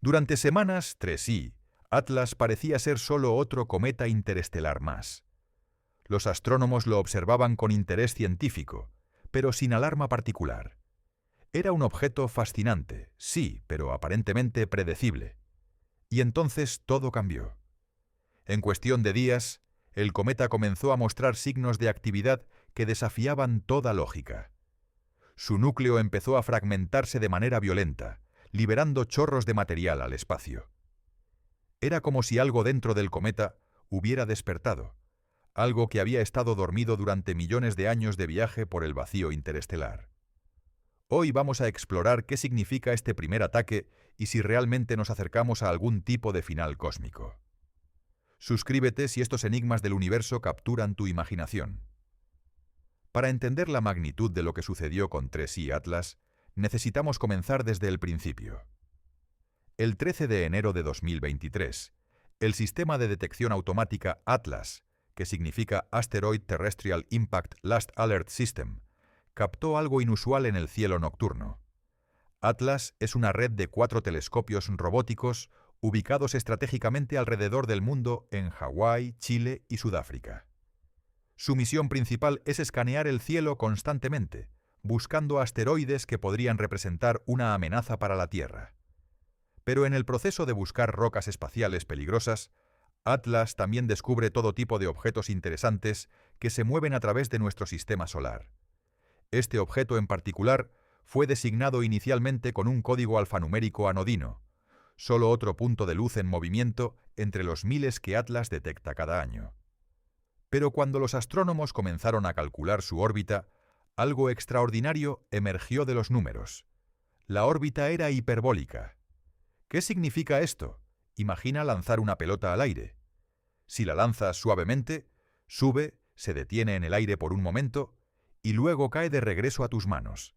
Durante semanas, 3i, Atlas parecía ser solo otro cometa interestelar más. Los astrónomos lo observaban con interés científico, pero sin alarma particular. Era un objeto fascinante, sí, pero aparentemente predecible. Y entonces todo cambió. En cuestión de días, el cometa comenzó a mostrar signos de actividad que desafiaban toda lógica. Su núcleo empezó a fragmentarse de manera violenta, liberando chorros de material al espacio. Era como si algo dentro del cometa hubiera despertado, algo que había estado dormido durante millones de años de viaje por el vacío interestelar. Hoy vamos a explorar qué significa este primer ataque y si realmente nos acercamos a algún tipo de final cósmico. Suscríbete si estos enigmas del universo capturan tu imaginación. Para entender la magnitud de lo que sucedió con 3i Atlas, necesitamos comenzar desde el principio. El 13 de enero de 2023, el sistema de detección automática Atlas, que significa Asteroid Terrestrial Impact Last Alert System, captó algo inusual en el cielo nocturno. Atlas es una red de 4 telescopios robóticos ubicados estratégicamente alrededor del mundo en Hawái, Chile y Sudáfrica. Su misión principal es escanear el cielo constantemente, buscando asteroides que podrían representar una amenaza para la Tierra. Pero en el proceso de buscar rocas espaciales peligrosas, Atlas también descubre todo tipo de objetos interesantes que se mueven a través de nuestro sistema solar. Este objeto en particular fue designado inicialmente con un código alfanumérico anodino, solo otro punto de luz en movimiento entre los miles que Atlas detecta cada año. Pero cuando los astrónomos comenzaron a calcular su órbita, algo extraordinario emergió de los números. La órbita era hiperbólica. ¿Qué significa esto? Imagina lanzar una pelota al aire. Si la lanzas suavemente, sube, se detiene en el aire por un momento y luego cae de regreso a tus manos.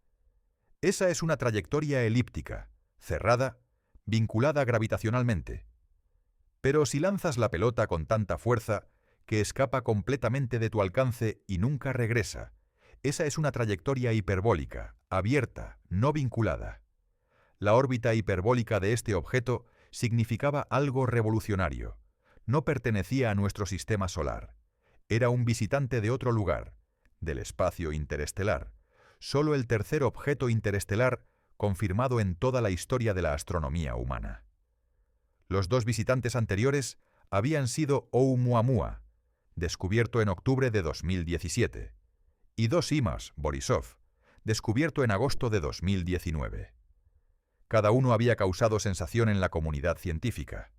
Esa es una trayectoria elíptica, cerrada, vinculada gravitacionalmente. Pero si lanzas la pelota con tanta fuerza que escapa completamente de tu alcance y nunca regresa, esa es una trayectoria hiperbólica, abierta, no vinculada. La órbita hiperbólica de este objeto significaba algo revolucionario. No pertenecía a nuestro sistema solar. Era un visitante de otro lugar, del espacio interestelar. Solo el tercer objeto interestelar confirmado en toda la historia de la astronomía humana. Los 2 visitantes anteriores habían sido Oumuamua, descubierto en octubre de 2017, y 2i Borisov, descubierto en agosto de 2019. Cada uno había causado sensación en la comunidad científica.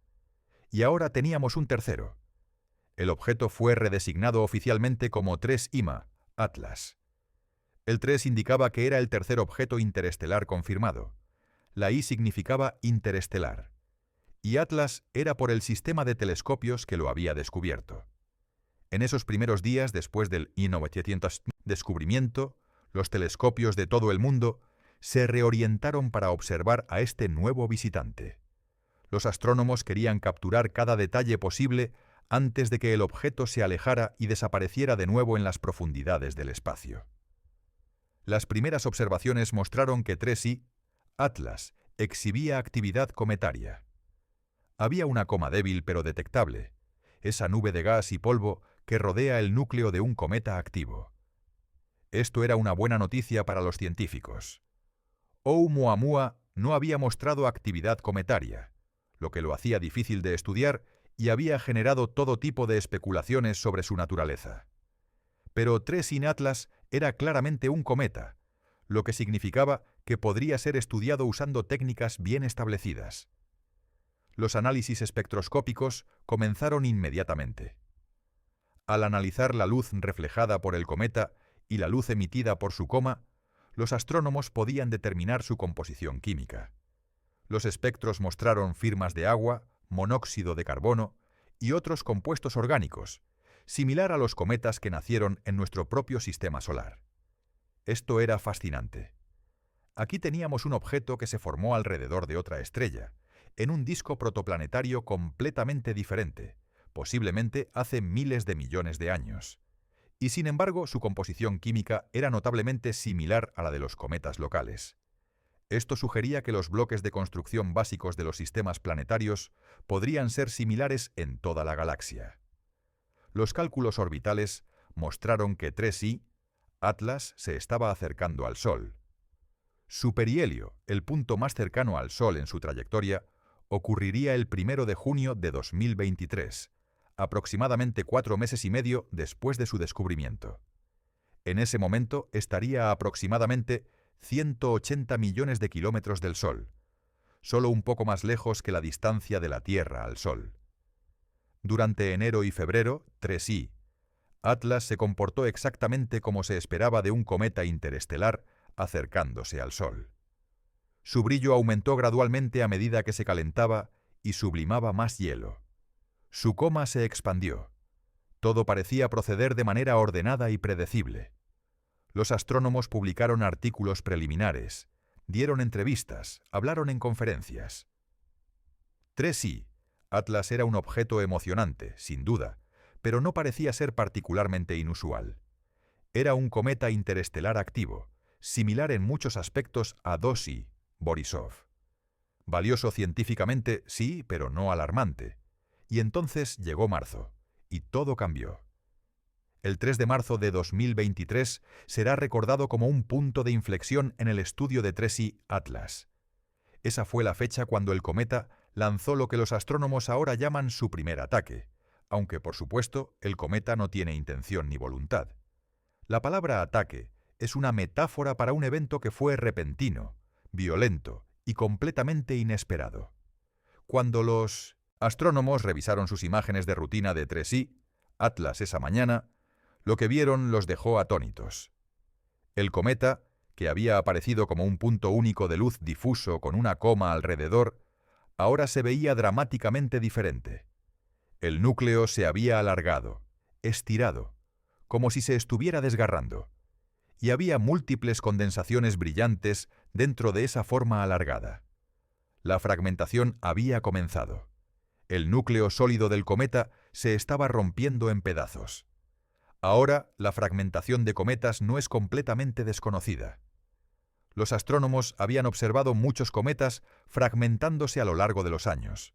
Y ahora teníamos un tercero. El objeto fue redesignado oficialmente como 3i Atlas. El 3 indicaba que era el tercer objeto interestelar confirmado. La I significaba interestelar. Y Atlas era por el sistema de telescopios que lo había descubierto. En esos primeros días después del 1900 descubrimiento, los telescopios de todo el mundo se reorientaron para observar a este nuevo visitante. Los astrónomos querían capturar cada detalle posible antes de que el objeto se alejara y desapareciera de nuevo en las profundidades del espacio. Las primeras observaciones mostraron que 3i, Atlas, exhibía actividad cometaria. Había una coma débil pero detectable, esa nube de gas y polvo que rodea el núcleo de un cometa activo. Esto era una buena noticia para los científicos. Oumuamua no había mostrado actividad cometaria, lo que lo hacía difícil de estudiar y había generado todo tipo de especulaciones sobre su naturaleza. Pero 3i Atlas era claramente un cometa, lo que significaba que podría ser estudiado usando técnicas bien establecidas. Los análisis espectroscópicos comenzaron inmediatamente. Al analizar la luz reflejada por el cometa y la luz emitida por su coma, los astrónomos podían determinar su composición química. Los espectros mostraron firmas de agua, monóxido de carbono y otros compuestos orgánicos, similar a los cometas que nacieron en nuestro propio sistema solar. Esto era fascinante. Aquí teníamos un objeto que se formó alrededor de otra estrella, en un disco protoplanetario completamente diferente, posiblemente hace miles de millones de años. Y sin embargo, su composición química era notablemente similar a la de los cometas locales. Esto sugería que los bloques de construcción básicos de los sistemas planetarios podrían ser similares en toda la galaxia. Los cálculos orbitales mostraron que 3i, Atlas, se estaba acercando al Sol. Su perihelio, el punto más cercano al Sol en su trayectoria, ocurriría el 1 de junio de 2023, aproximadamente 4 meses y medio después de su descubrimiento. En ese momento estaría a aproximadamente 180 millones de kilómetros del Sol, solo un poco más lejos que la distancia de la Tierra al Sol. Durante enero y febrero, 3i, Atlas se comportó exactamente como se esperaba de un cometa interestelar acercándose al Sol. Su brillo aumentó gradualmente a medida que se calentaba y sublimaba más hielo. Su coma se expandió. Todo parecía proceder de manera ordenada y predecible. Los astrónomos publicaron artículos preliminares, dieron entrevistas, hablaron en conferencias. 3i, Atlas era un objeto emocionante, sin duda, pero no parecía ser particularmente inusual. Era un cometa interestelar activo, similar en muchos aspectos a 2i, Borisov. Valioso científicamente, sí, pero no alarmante. Y entonces llegó marzo, y todo cambió. El 3 de marzo de 2023 será recordado como un punto de inflexión en el estudio de 3i Atlas. Esa fue la fecha cuando el cometa lanzó lo que los astrónomos ahora llaman su primer ataque, aunque por supuesto el cometa no tiene intención ni voluntad. La palabra ataque es una metáfora para un evento que fue repentino, violento y completamente inesperado. Cuando los astrónomos revisaron sus imágenes de rutina de 3i Atlas esa mañana, lo que vieron los dejó atónitos. El cometa, que había aparecido como un punto único de luz difuso con una coma alrededor, ahora se veía dramáticamente diferente. El núcleo se había alargado, estirado, como si se estuviera desgarrando, y había múltiples condensaciones brillantes dentro de esa forma alargada. La fragmentación había comenzado. El núcleo sólido del cometa se estaba rompiendo en pedazos. Ahora, la fragmentación de cometas no es completamente desconocida. Los astrónomos habían observado muchos cometas fragmentándose a lo largo de los años.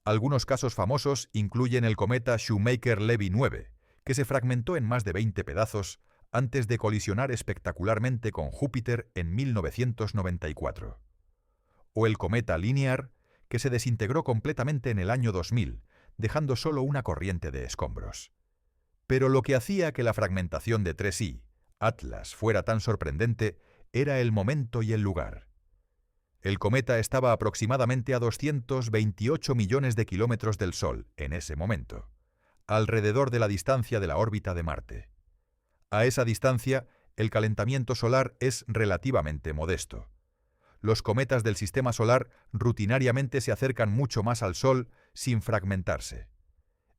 Algunos casos famosos incluyen el cometa Shoemaker-Levy 9, que se fragmentó en más de 20 pedazos antes de colisionar espectacularmente con Júpiter en 1994. O el cometa Linear, que se desintegró completamente en el año 2000, dejando solo una corriente de escombros. Pero lo que hacía que la fragmentación de 3i, Atlas, fuera tan sorprendente era el momento y el lugar. El cometa estaba aproximadamente a 228 millones de kilómetros del Sol en ese momento, alrededor de la distancia de la órbita de Marte. A esa distancia, el calentamiento solar es relativamente modesto. Los cometas del sistema solar rutinariamente se acercan mucho más al Sol sin fragmentarse.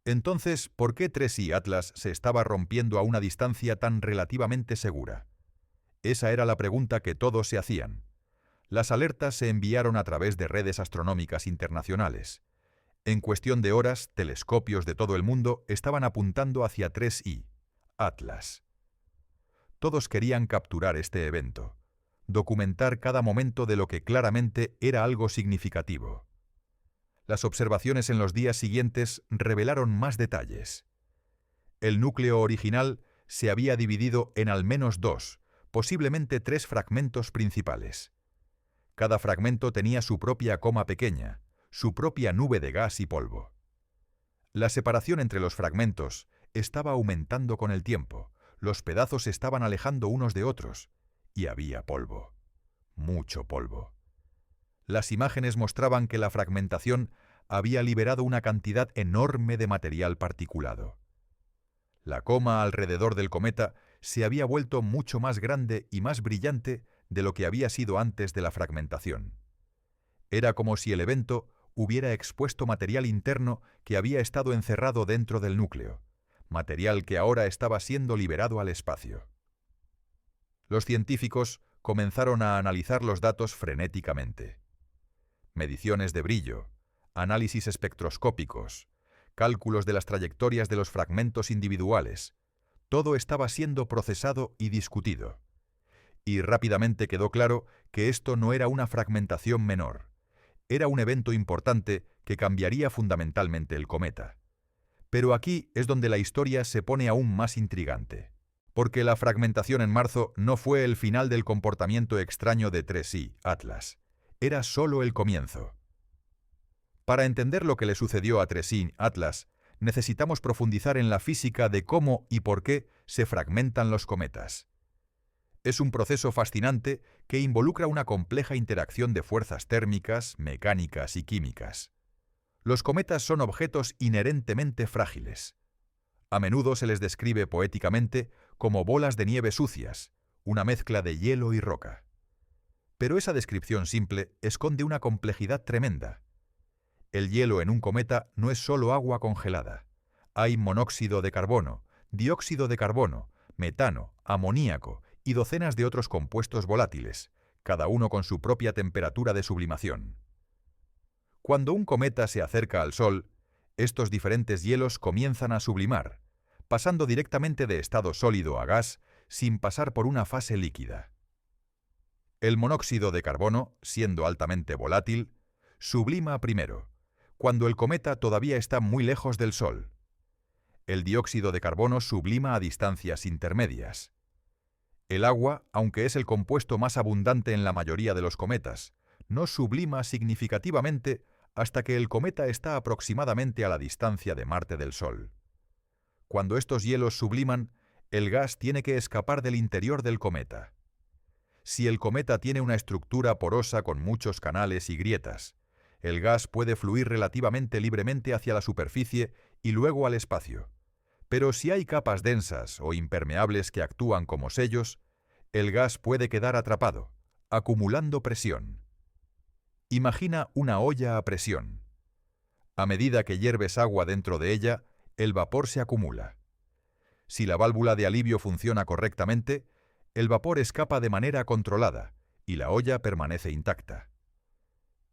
Entonces, ¿por qué 3i Atlas se estaba rompiendo a una distancia tan relativamente segura? Esa era la pregunta que todos se hacían. Las alertas se enviaron a través de redes astronómicas internacionales. En cuestión de horas, telescopios de todo el mundo estaban apuntando hacia 3i, Atlas. Todos querían capturar este evento, documentar cada momento de lo que claramente era algo significativo. Las observaciones en los días siguientes revelaron más detalles. El núcleo original se había dividido en al menos 2, posiblemente 3 fragmentos principales. Cada fragmento tenía su propia coma pequeña, su propia nube de gas y polvo. La separación entre los fragmentos estaba aumentando con el tiempo, los pedazos se estaban alejando unos de otros, y había polvo, mucho polvo. Las imágenes mostraban que la fragmentación había liberado una cantidad enorme de material particulado. La coma alrededor del cometa se había vuelto mucho más grande y más brillante de lo que había sido antes de la fragmentación. Era como si el evento hubiera expuesto material interno que había estado encerrado dentro del núcleo, material que ahora estaba siendo liberado al espacio. Los científicos comenzaron a analizar los datos frenéticamente. Mediciones de brillo, análisis espectroscópicos, cálculos de las trayectorias de los fragmentos individuales, todo estaba siendo procesado y discutido. y rápidamente quedó claro que esto no era una fragmentación menor. Era un evento importante que cambiaría fundamentalmente el cometa. Pero aquí es donde la historia se pone aún más intrigante. Porque la fragmentación en marzo no fue el final del comportamiento extraño de 3I, Atlas. Era solo el comienzo. Para entender lo que le sucedió a 3I, Atlas, necesitamos profundizar en la física de cómo y por qué se fragmentan los cometas. Es un proceso fascinante que involucra una compleja interacción de fuerzas térmicas, mecánicas y químicas. Los cometas son objetos inherentemente frágiles. A menudo se les describe poéticamente como bolas de nieve sucias, una mezcla de hielo y roca. Pero esa descripción simple esconde una complejidad tremenda. El hielo en un cometa no es solo agua congelada. Hay monóxido de carbono, dióxido de carbono, metano, amoníaco y docenas de otros compuestos volátiles, cada uno con su propia temperatura de sublimación. Cuando un cometa se acerca al Sol, estos diferentes hielos comienzan a sublimar, pasando directamente de estado sólido a gas sin pasar por una fase líquida. El monóxido de carbono, siendo altamente volátil, sublima primero, cuando el cometa todavía está muy lejos del Sol. El dióxido de carbono sublima a distancias intermedias. El agua, aunque es el compuesto más abundante en la mayoría de los cometas, no sublima significativamente hasta que el cometa está aproximadamente a la distancia de Marte del Sol. Cuando estos hielos subliman, el gas tiene que escapar del interior del cometa. Si el cometa tiene una estructura porosa con muchos canales y grietas, el gas puede fluir relativamente libremente hacia la superficie y luego al espacio. Pero si hay capas densas o impermeables que actúan como sellos, el gas puede quedar atrapado, acumulando presión. Imagina una olla a presión. A medida que hierves agua dentro de ella, el vapor se acumula. Si la válvula de alivio funciona correctamente, el vapor escapa de manera controlada y la olla permanece intacta.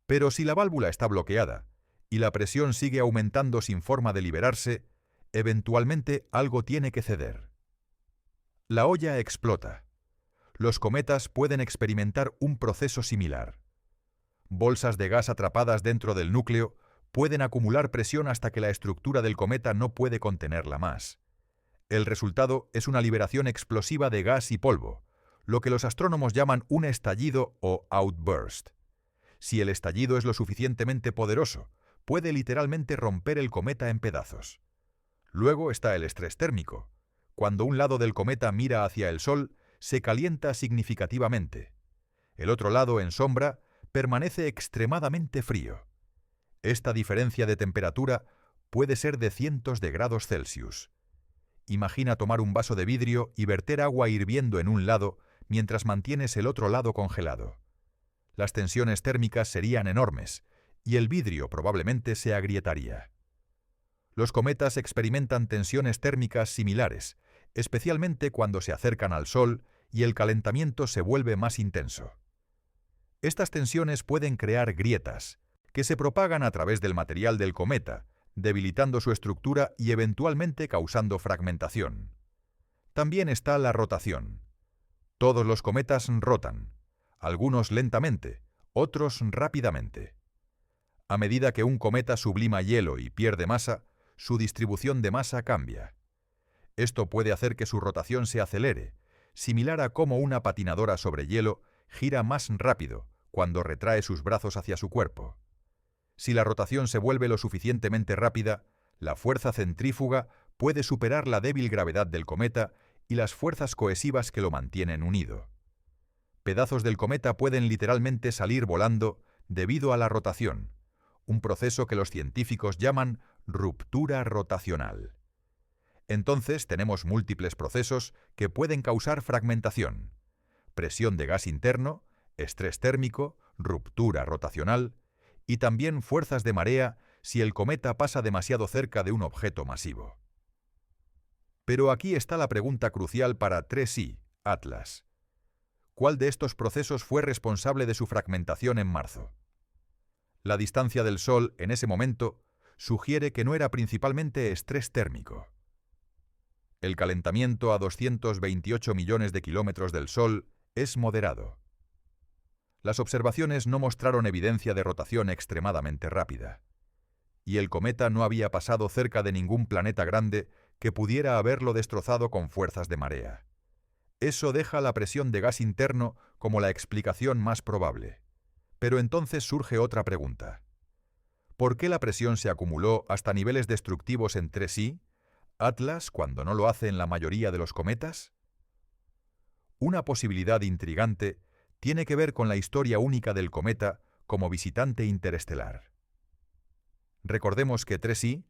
Pero si la válvula está bloqueada y la presión sigue aumentando sin forma de liberarse, eventualmente algo tiene que ceder. La olla explota. Los cometas pueden experimentar un proceso similar. Bolsas de gas atrapadas dentro del núcleo pueden acumular presión hasta que la estructura del cometa no puede contenerla más. El resultado es una liberación explosiva de gas y polvo, lo que los astrónomos llaman un estallido o outburst. Si el estallido es lo suficientemente poderoso, puede literalmente romper el cometa en pedazos. Luego está el estrés térmico. Cuando un lado del cometa mira hacia el Sol, se calienta significativamente. El otro lado, en sombra, permanece extremadamente frío. Esta diferencia de temperatura puede ser de cientos de grados Celsius. Imagina tomar un vaso de vidrio y verter agua hirviendo en un lado mientras mantienes el otro lado congelado. Las tensiones térmicas serían enormes y el vidrio probablemente se agrietaría. Los cometas experimentan tensiones térmicas similares, especialmente cuando se acercan al Sol y el calentamiento se vuelve más intenso. Estas tensiones pueden crear grietas, que se propagan a través del material del cometa, debilitando su estructura y eventualmente causando fragmentación. También está la rotación. Todos los cometas rotan, algunos lentamente, otros rápidamente. A medida que un cometa sublima hielo y pierde masa, su distribución de masa cambia. Esto puede hacer que su rotación se acelere, similar a cómo una patinadora sobre hielo gira más rápido cuando retrae sus brazos hacia su cuerpo. Si la rotación se vuelve lo suficientemente rápida, la fuerza centrífuga puede superar la débil gravedad del cometa y las fuerzas cohesivas que lo mantienen unido. Pedazos del cometa pueden literalmente salir volando debido a la rotación, un proceso que los científicos llaman ruptura rotacional. Entonces tenemos múltiples procesos que pueden causar fragmentación: presión de gas interno, estrés térmico, ruptura rotacional y también fuerzas de marea si el cometa pasa demasiado cerca de un objeto masivo. Pero aquí está la pregunta crucial para 3I, Atlas. ¿Cuál de estos procesos fue responsable de su fragmentación en marzo? La distancia del Sol en ese momento sugiere que no era principalmente estrés térmico. El calentamiento a 228 millones de kilómetros del Sol es moderado. Las observaciones no mostraron evidencia de rotación extremadamente rápida, y el cometa no había pasado cerca de ningún planeta grande que pudiera haberlo destrozado con fuerzas de marea. Eso deja la presión de gas interno como la explicación más probable. Pero entonces surge otra pregunta. ¿Por qué la presión se acumuló hasta niveles destructivos en 3i, Atlas, cuando no lo hace en la mayoría de los cometas? Una posibilidad intrigante tiene que ver con la historia única del cometa como visitante interestelar. Recordemos que 3i,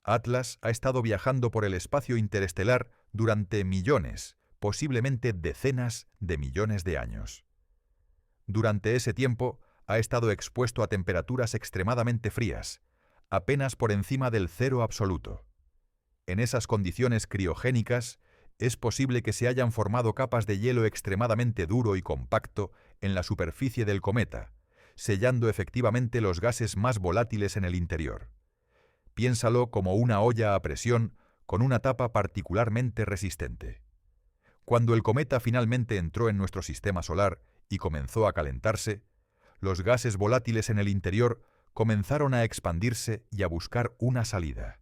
Atlas, ha estado viajando por el espacio interestelar durante millones, posiblemente decenas de millones de años. Durante ese tiempo, ha estado expuesto a temperaturas extremadamente frías, apenas por encima del cero absoluto. En esas condiciones criogénicas, es posible que se hayan formado capas de hielo extremadamente duro y compacto en la superficie del cometa, sellando efectivamente los gases más volátiles en el interior. Piénsalo como una olla a presión con una tapa particularmente resistente. Cuando el cometa finalmente entró en nuestro sistema solar y comenzó a calentarse, los gases volátiles en el interior comenzaron a expandirse y a buscar una salida.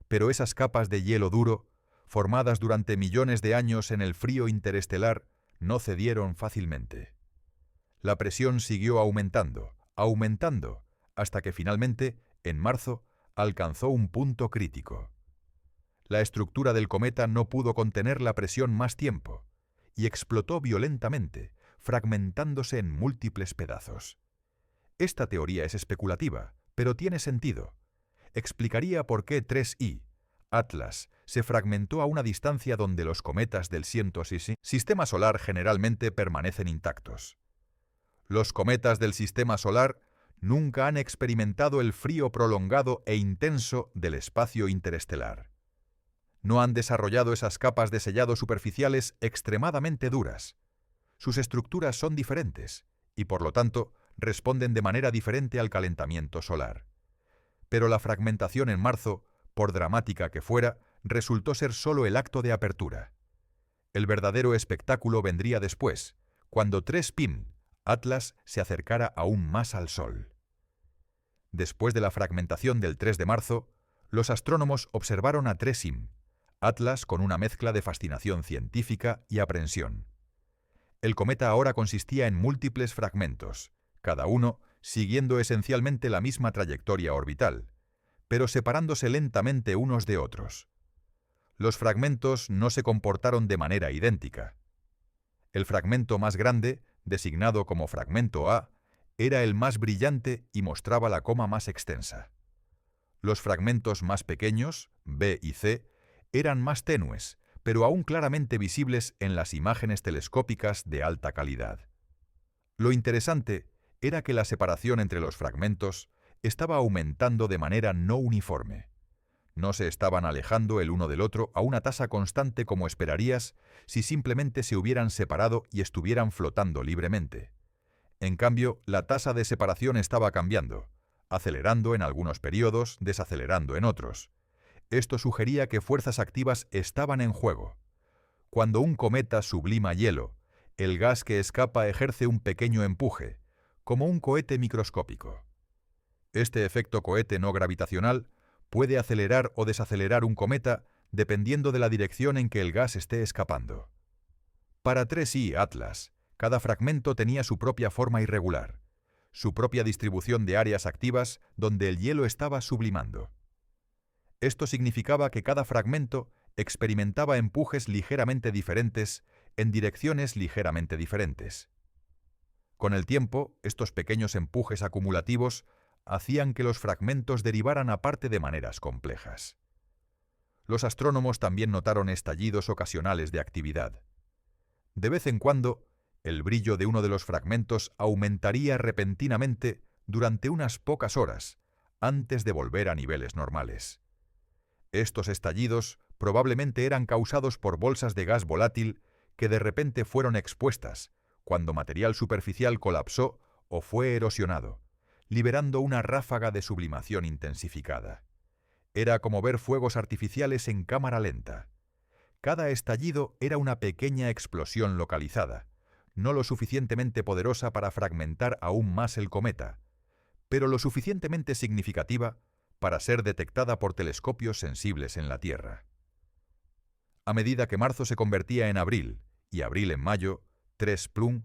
Pero esas capas de hielo duro, formadas durante millones de años en el frío interestelar, no cedieron fácilmente. La presión siguió aumentando, hasta que finalmente, en marzo, alcanzó un punto crítico. La estructura del cometa no pudo contener la presión más tiempo, y explotó violentamente, fragmentándose en múltiples pedazos. Esta teoría es especulativa, pero tiene sentido. Explicaría por qué 3i, Atlas, se fragmentó a una distancia donde los cometas del sistema solar generalmente permanecen intactos. Los cometas del sistema solar nunca han experimentado el frío prolongado e intenso del espacio interestelar. No han desarrollado esas capas de sellado superficiales extremadamente duras. Sus estructuras son diferentes y, por lo tanto, responden de manera diferente al calentamiento solar. Pero la fragmentación en marzo, por dramática que fuera, resultó ser solo el acto de apertura. El verdadero espectáculo vendría después, cuando 3Pim, Atlas, se acercara aún más al Sol. Después de la fragmentación del 3 de marzo, los astrónomos observaron a 3Im, Atlas, con una mezcla de fascinación científica y aprensión. El cometa ahora consistía en múltiples fragmentos, cada uno siguiendo esencialmente la misma trayectoria orbital, pero separándose lentamente unos de otros. Los fragmentos no se comportaron de manera idéntica. El fragmento más grande, designado como fragmento A, era el más brillante y mostraba la coma más extensa. Los fragmentos más pequeños, B y C, eran más tenues, pero aún claramente visibles en las imágenes telescópicas de alta calidad. Lo interesante era que la separación entre los fragmentos estaba aumentando de manera no uniforme. No se estaban alejando el uno del otro a una tasa constante como esperarías si simplemente se hubieran separado y estuvieran flotando libremente. En cambio, la tasa de separación estaba cambiando, acelerando en algunos periodos, desacelerando en otros. Esto sugería que fuerzas activas estaban en juego. Cuando un cometa sublima hielo, el gas que escapa ejerce un pequeño empuje, como un cohete microscópico. Este efecto cohete no gravitacional puede acelerar o desacelerar un cometa dependiendo de la dirección en que el gas esté escapando. Para 3i Atlas, cada fragmento tenía su propia forma irregular, su propia distribución de áreas activas donde el hielo estaba sublimando. Esto significaba que cada fragmento experimentaba empujes ligeramente diferentes en direcciones ligeramente diferentes. Con el tiempo, estos pequeños empujes acumulativos hacían que los fragmentos derivaran aparte de maneras complejas. Los astrónomos también notaron estallidos ocasionales de actividad. De vez en cuando, el brillo de uno de los fragmentos aumentaría repentinamente durante unas pocas horas, antes de volver a niveles normales. Estos estallidos probablemente eran causados por bolsas de gas volátil que de repente fueron expuestas, cuando material superficial colapsó o fue erosionado, liberando una ráfaga de sublimación intensificada. Era como ver fuegos artificiales en cámara lenta. Cada estallido era una pequeña explosión localizada, no lo suficientemente poderosa para fragmentar aún más el cometa, pero lo suficientemente significativa para ser detectada por telescopios sensibles en la Tierra. A medida que marzo se convertía en abril y abril en mayo, 3 Plum,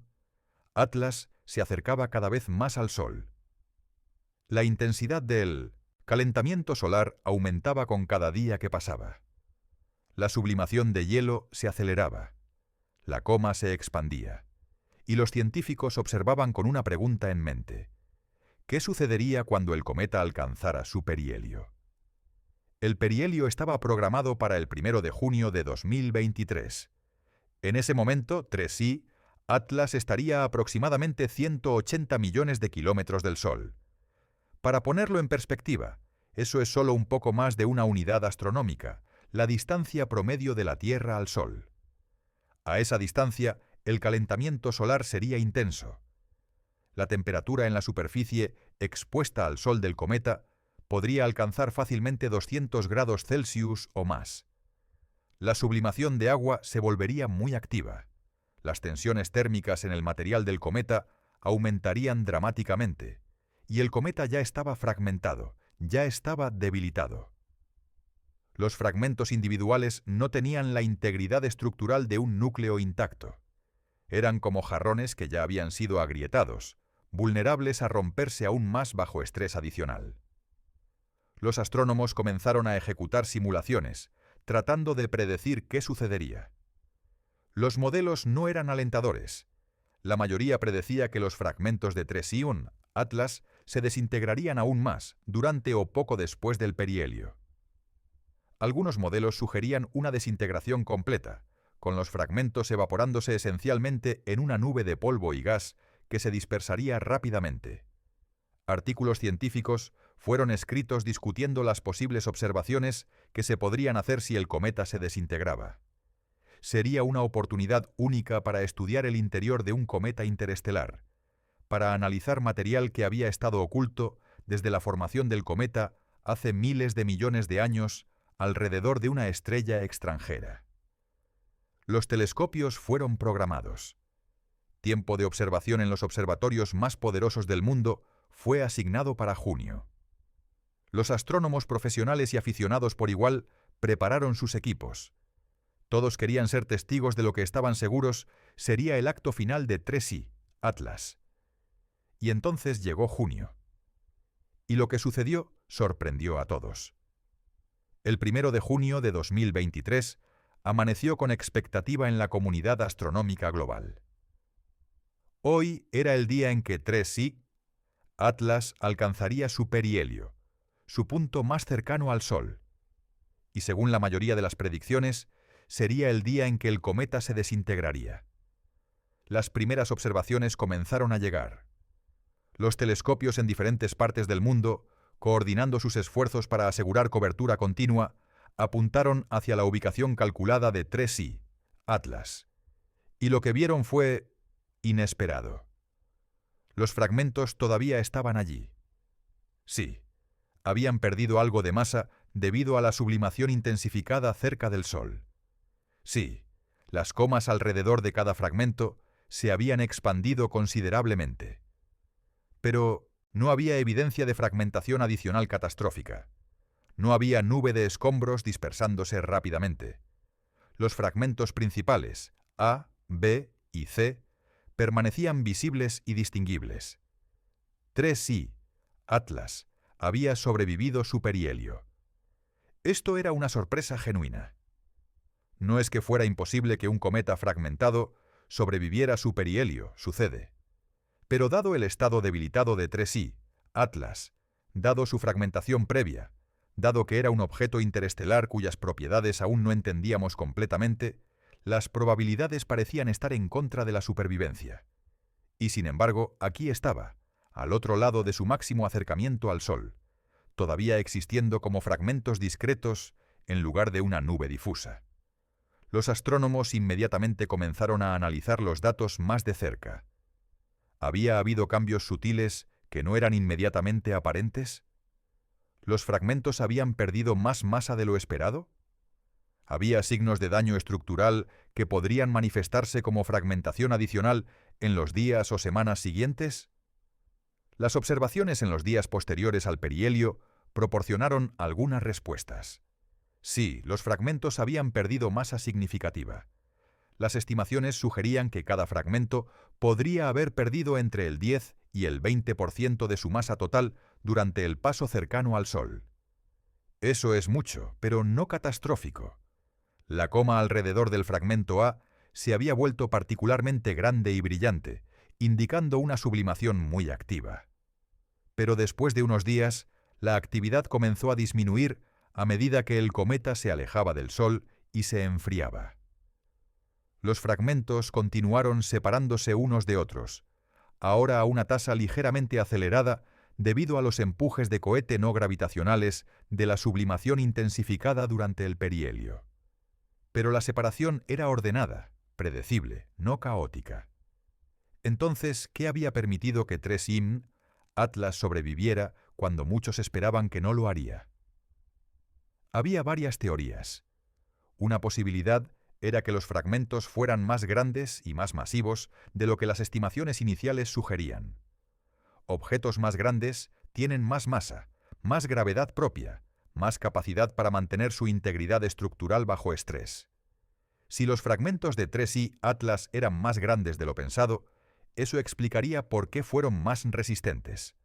Atlas se acercaba cada vez más al Sol. La intensidad del calentamiento solar aumentaba con cada día que pasaba. La sublimación de hielo se aceleraba, la coma se expandía, y los científicos observaban con una pregunta en mente: ¿qué sucedería cuando el cometa alcanzara su perihelio? El perihelio estaba programado para el 1 de junio de 2023. En ese momento, 3i, Atlas estaría a aproximadamente 180 millones de kilómetros del Sol. Para ponerlo en perspectiva, eso es solo un poco más de una unidad astronómica, la distancia promedio de la Tierra al Sol. A esa distancia, el calentamiento solar sería intenso. La temperatura en la superficie expuesta al Sol del cometa podría alcanzar fácilmente 200 grados Celsius o más. La sublimación de agua se volvería muy activa. Las tensiones térmicas en el material del cometa aumentarían dramáticamente, y el cometa ya estaba fragmentado, ya estaba debilitado. Los fragmentos individuales no tenían la integridad estructural de un núcleo intacto. Eran como jarrones que ya habían sido agrietados, vulnerables a romperse aún más bajo estrés adicional. Los astrónomos comenzaron a ejecutar simulaciones, tratando de predecir qué sucedería. Los modelos no eran alentadores. La mayoría predecía que los fragmentos de 3i, Atlas, se desintegrarían aún más durante o poco después del perihelio. Algunos modelos sugerían una desintegración completa, con los fragmentos evaporándose esencialmente en una nube de polvo y gas que se dispersaría rápidamente. Artículos científicos fueron escritos discutiendo las posibles observaciones que se podrían hacer si el cometa se desintegraba. Sería una oportunidad única para estudiar el interior de un cometa interestelar, para analizar material que había estado oculto desde la formación del cometa hace miles de millones de años alrededor de una estrella extranjera. Los telescopios fueron programados. Tiempo de observación en los observatorios más poderosos del mundo fue asignado para junio. Los astrónomos profesionales y aficionados por igual prepararon sus equipos. Todos querían ser testigos de lo que estaban seguros sería el acto final de 3i, Atlas. Y entonces llegó junio. Y lo que sucedió sorprendió a todos. El 1 de junio de 2023 amaneció con expectativa en la comunidad astronómica global. Hoy era el día en que 3i, Atlas, alcanzaría su perihelio, su punto más cercano al Sol, y según la mayoría de las predicciones, sería el día en que el cometa se desintegraría. Las primeras observaciones comenzaron a llegar. Los telescopios en diferentes partes del mundo, coordinando sus esfuerzos para asegurar cobertura continua, apuntaron hacia la ubicación calculada de 3i, Atlas, y lo que vieron fue inesperado. Los fragmentos todavía estaban allí. Sí, habían perdido algo de masa debido a la sublimación intensificada cerca del Sol. Sí, las comas alrededor de cada fragmento se habían expandido considerablemente. Pero no había evidencia de fragmentación adicional catastrófica. No había nube de escombros dispersándose rápidamente. Los fragmentos principales, A, B y C, permanecían visibles y distinguibles. 3i, Atlas, había sobrevivido su perihelio. Esto era una sorpresa genuina. No es que fuera imposible que un cometa fragmentado sobreviviera su perihelio, sucede. Pero dado el estado debilitado de 3i, Atlas, dado su fragmentación previa, dado que era un objeto interestelar cuyas propiedades aún no entendíamos completamente, las probabilidades parecían estar en contra de la supervivencia. Y sin embargo, aquí estaba, al otro lado de su máximo acercamiento al Sol, todavía existiendo como fragmentos discretos en lugar de una nube difusa. Los astrónomos inmediatamente comenzaron a analizar los datos más de cerca. ¿Había habido cambios sutiles que no eran inmediatamente aparentes? ¿Los fragmentos habían perdido más masa de lo esperado? ¿Había signos de daño estructural que podrían manifestarse como fragmentación adicional en los días o semanas siguientes? Las observaciones en los días posteriores al perihelio proporcionaron algunas respuestas. Sí, los fragmentos habían perdido masa significativa. Las estimaciones sugerían que cada fragmento podría haber perdido entre el 10 y el 20% de su masa total durante el paso cercano al Sol. Eso es mucho, pero no catastrófico. La coma alrededor del fragmento A se había vuelto particularmente grande y brillante, indicando una sublimación muy activa. Pero después de unos días, la actividad comenzó a disminuir a medida que el cometa se alejaba del Sol y se enfriaba. Los fragmentos continuaron separándose unos de otros, ahora a una tasa ligeramente acelerada debido a los empujes de cohete no gravitacionales de la sublimación intensificada durante el perihelio. Pero la separación era ordenada, predecible, no caótica. Entonces, ¿qué había permitido que 3M, Atlas, sobreviviera cuando muchos esperaban que no lo haría? Había varias teorías. Una posibilidad era que los fragmentos fueran más grandes y más masivos de lo que las estimaciones iniciales sugerían. Objetos más grandes tienen más masa, más gravedad propia, más capacidad para mantener su integridad estructural bajo estrés. Si los fragmentos de 3I Atlas eran más grandes de lo pensado, eso explicaría por qué fueron más resistentes.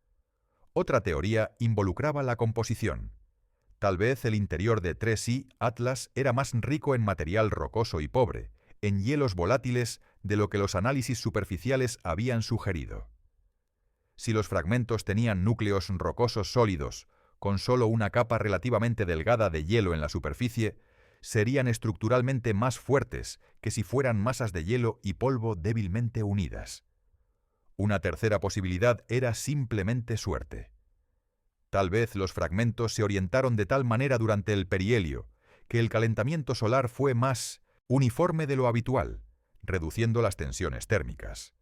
Otra teoría involucraba la composición. Tal vez el interior de 3I Atlas era más rico en material rocoso y pobre, en hielos volátiles de lo que los análisis superficiales habían sugerido. Si los fragmentos tenían núcleos rocosos sólidos, con solo una capa relativamente delgada de hielo en la superficie, serían estructuralmente más fuertes que si fueran masas de hielo y polvo débilmente unidas. Una tercera posibilidad era simplemente suerte. Tal vez los fragmentos se orientaron de tal manera durante el perihelio que el calentamiento solar fue más uniforme de lo habitual, reduciendo las tensiones térmicas.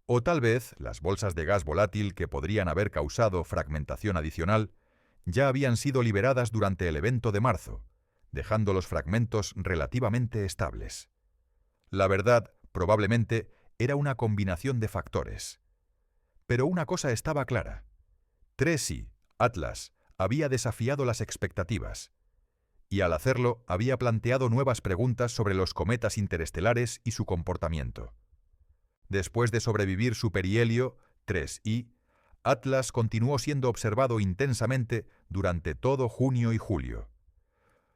O tal vez las bolsas de gas volátil que podrían haber causado fragmentación adicional ya habían sido liberadas durante el evento de marzo, dejando los fragmentos relativamente estables. La verdad, probablemente, era una combinación de factores. Pero una cosa estaba clara. 3I Atlas había desafiado las expectativas, y al hacerlo había planteado nuevas preguntas sobre los cometas interestelares y su comportamiento. Después de sobrevivir su perihelio, 3I, Atlas continuó siendo observado intensamente durante todo junio y julio.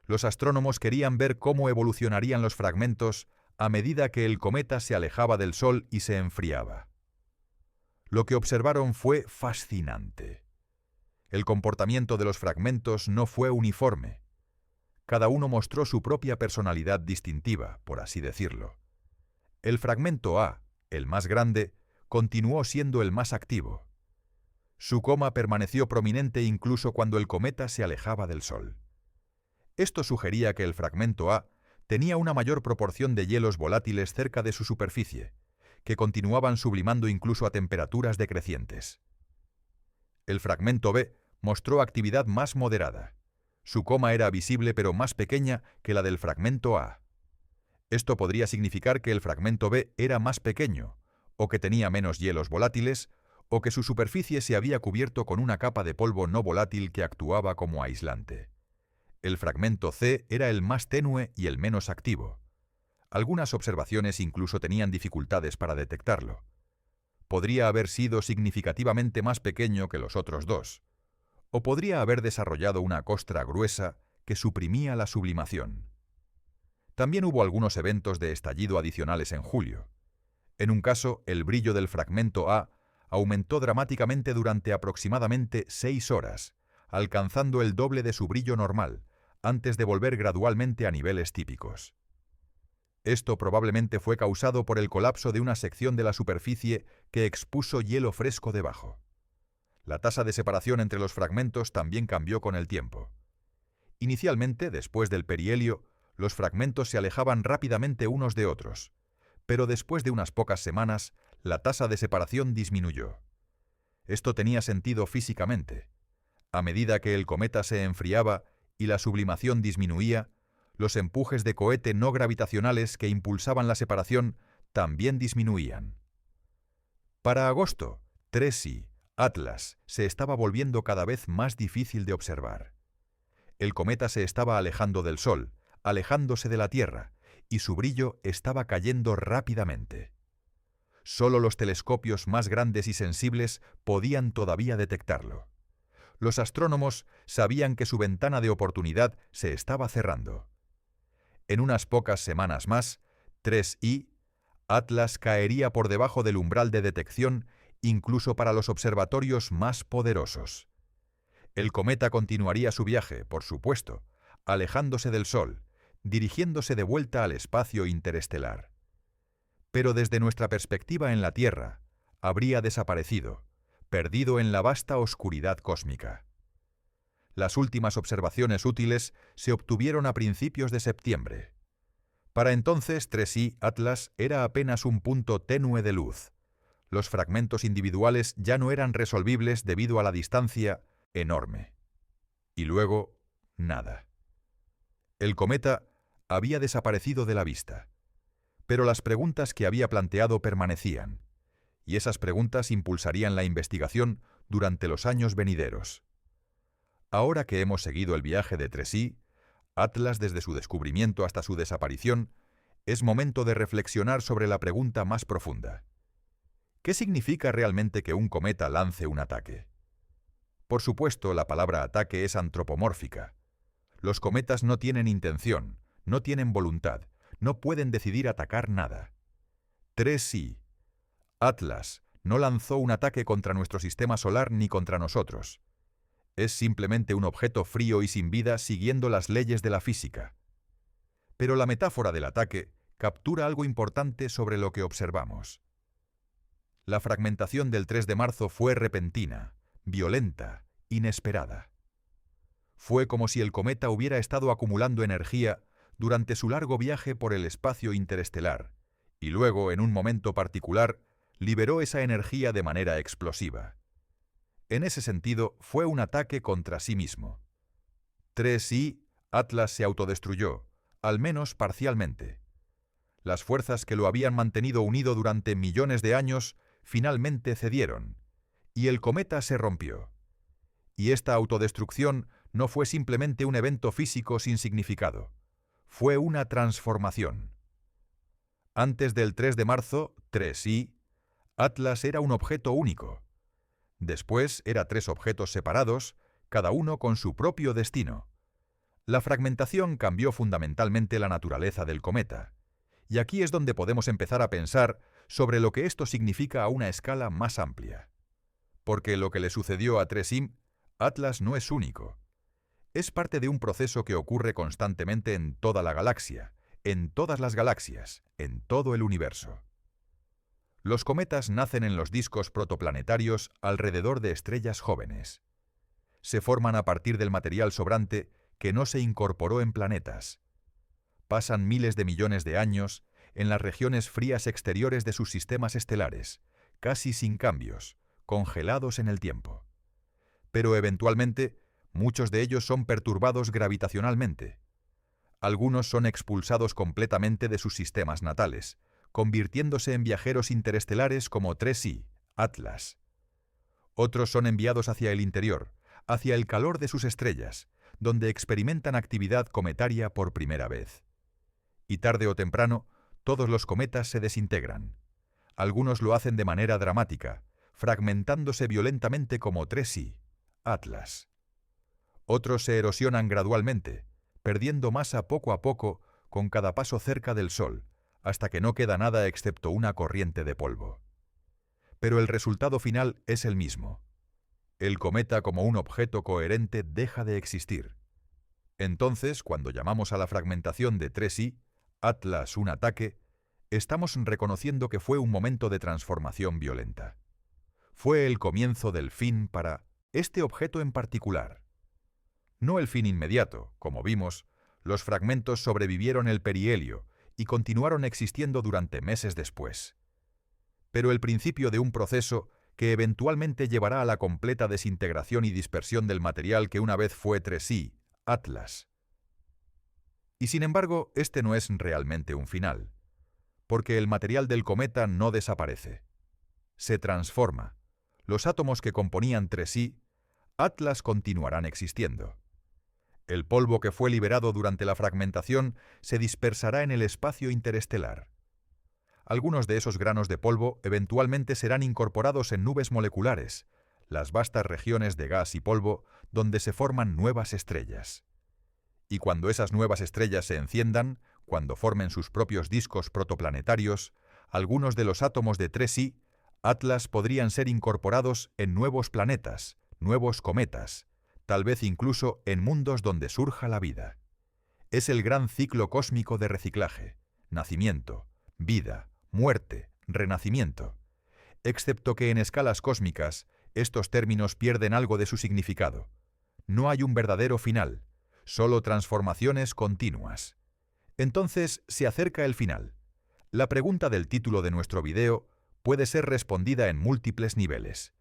Los astrónomos querían ver cómo evolucionarían los fragmentos a medida que el cometa se alejaba del Sol y se enfriaba. Lo que observaron fue fascinante. El comportamiento de los fragmentos no fue uniforme. Cada uno mostró su propia personalidad distintiva, por así decirlo. El fragmento A, el más grande, continuó siendo el más activo. Su coma permaneció prominente incluso cuando el cometa se alejaba del Sol. Esto sugería que el fragmento A tenía una mayor proporción de hielos volátiles cerca de su superficie, que continuaban sublimando incluso a temperaturas decrecientes. El fragmento B mostró actividad más moderada. Su coma era visible pero más pequeña que la del fragmento A. Esto podría significar que el fragmento B era más pequeño, o que tenía menos hielos volátiles, o que su superficie se había cubierto con una capa de polvo no volátil que actuaba como aislante. El fragmento C era el más tenue y el menos activo. Algunas observaciones incluso tenían dificultades para detectarlo. Podría haber sido significativamente más pequeño que los otros dos, o podría haber desarrollado una costra gruesa que suprimía la sublimación. También hubo algunos eventos de estallido adicionales en julio. En un caso, el brillo del fragmento A aumentó dramáticamente durante aproximadamente 6 horas, alcanzando el doble de su brillo normal, antes de volver gradualmente a niveles típicos. Esto probablemente fue causado por el colapso de una sección de la superficie que expuso hielo fresco debajo. La tasa de separación entre los fragmentos también cambió con el tiempo. Inicialmente, después del perihelio, los fragmentos se alejaban rápidamente unos de otros, pero después de unas pocas semanas, la tasa de separación disminuyó. Esto tenía sentido físicamente. A medida que el cometa se enfriaba y la sublimación disminuía, Los empujes de cohete no gravitacionales que impulsaban la separación también disminuían. Para agosto, 3I, Atlas, se estaba volviendo cada vez más difícil de observar. El cometa se estaba alejando del Sol, alejándose de la Tierra, y su brillo estaba cayendo rápidamente. Solo los telescopios más grandes y sensibles podían todavía detectarlo. Los astrónomos sabían que su ventana de oportunidad se estaba cerrando. En unas pocas semanas más, 3I, Atlas caería por debajo del umbral de detección incluso para los observatorios más poderosos. El cometa continuaría su viaje, por supuesto, alejándose del Sol, dirigiéndose de vuelta al espacio interestelar. Pero desde nuestra perspectiva en la Tierra, habría desaparecido, perdido en la vasta oscuridad cósmica. Las últimas observaciones útiles se obtuvieron a principios de septiembre. Para entonces, 3I Atlas era apenas un punto tenue de luz. Los fragmentos individuales ya no eran resolvibles debido a la distancia enorme. Y luego, nada. El cometa había desaparecido de la vista. Pero las preguntas que había planteado permanecían, y esas preguntas impulsarían la investigación durante los años venideros. Ahora que hemos seguido el viaje de 3I, Atlas desde su descubrimiento hasta su desaparición, es momento de reflexionar sobre la pregunta más profunda. ¿Qué significa realmente que un cometa lance un ataque? Por supuesto, la palabra ataque es antropomórfica. Los cometas no tienen intención, no tienen voluntad, no pueden decidir atacar nada. 3I, Atlas, no lanzó un ataque contra nuestro sistema solar ni contra nosotros. Es simplemente un objeto frío y sin vida siguiendo las leyes de la física. Pero la metáfora del ataque captura algo importante sobre lo que observamos. La fragmentación del 3 de marzo fue repentina, violenta, inesperada. Fue como si el cometa hubiera estado acumulando energía durante su largo viaje por el espacio interestelar, y luego, en un momento particular, liberó esa energía de manera explosiva. En ese sentido, fue un ataque contra sí mismo. 3I, Atlas se autodestruyó, al menos parcialmente. Las fuerzas que lo habían mantenido unido durante millones de años finalmente cedieron, y el cometa se rompió. Y esta autodestrucción no fue simplemente un evento físico sin significado. Fue una transformación. Antes del 3 de marzo, 3I, Atlas era un objeto único. Después era 3 objetos separados, cada uno con su propio destino. La fragmentación cambió fundamentalmente la naturaleza del cometa. Y aquí es donde podemos empezar a pensar sobre lo que esto significa a una escala más amplia. Porque lo que le sucedió a 3I, Atlas no es único. Es parte de un proceso que ocurre constantemente en toda la galaxia, en todas las galaxias, en todo el universo. Los cometas nacen en los discos protoplanetarios alrededor de estrellas jóvenes. Se forman a partir del material sobrante que no se incorporó en planetas. Pasan miles de millones de años en las regiones frías exteriores de sus sistemas estelares, casi sin cambios, congelados en el tiempo. Pero eventualmente, muchos de ellos son perturbados gravitacionalmente. Algunos son expulsados completamente de sus sistemas natales, convirtiéndose en viajeros interestelares como 3I, Atlas. Otros son enviados hacia el interior, hacia el calor de sus estrellas, donde experimentan actividad cometaria por primera vez. Y tarde o temprano, todos los cometas se desintegran. Algunos lo hacen de manera dramática, fragmentándose violentamente como 3I, Atlas. Otros se erosionan gradualmente, perdiendo masa poco a poco con cada paso cerca del Sol, hasta que no queda nada excepto una corriente de polvo. Pero el resultado final es el mismo. El cometa como un objeto coherente deja de existir. Entonces, cuando llamamos a la fragmentación de 3I, Atlas un ataque, estamos reconociendo que fue un momento de transformación violenta. Fue el comienzo del fin para este objeto en particular. No el fin inmediato, como vimos, los fragmentos sobrevivieron el perihelio y continuaron existiendo durante meses después. Pero el principio de un proceso que eventualmente llevará a la completa desintegración y dispersión del material que una vez fue 3I, Atlas. Y sin embargo, este no es realmente un final, porque el material del cometa no desaparece. Se transforma. Los átomos que componían 3i, Atlas continuarán existiendo. El polvo que fue liberado durante la fragmentación se dispersará en el espacio interestelar. Algunos de esos granos de polvo eventualmente serán incorporados en nubes moleculares, las vastas regiones de gas y polvo donde se forman nuevas estrellas. Y cuando esas nuevas estrellas se enciendan, cuando formen sus propios discos protoplanetarios, algunos de los átomos de 3i, Atlas podrían ser incorporados en nuevos planetas, nuevos cometas, tal vez incluso en mundos donde surja la vida. Es el gran ciclo cósmico de reciclaje, nacimiento, vida, muerte, renacimiento. Excepto que en escalas cósmicas, estos términos pierden algo de su significado. No hay un verdadero final, solo transformaciones continuas. Entonces se acerca el final. La pregunta del título de nuestro video puede ser respondida en múltiples niveles.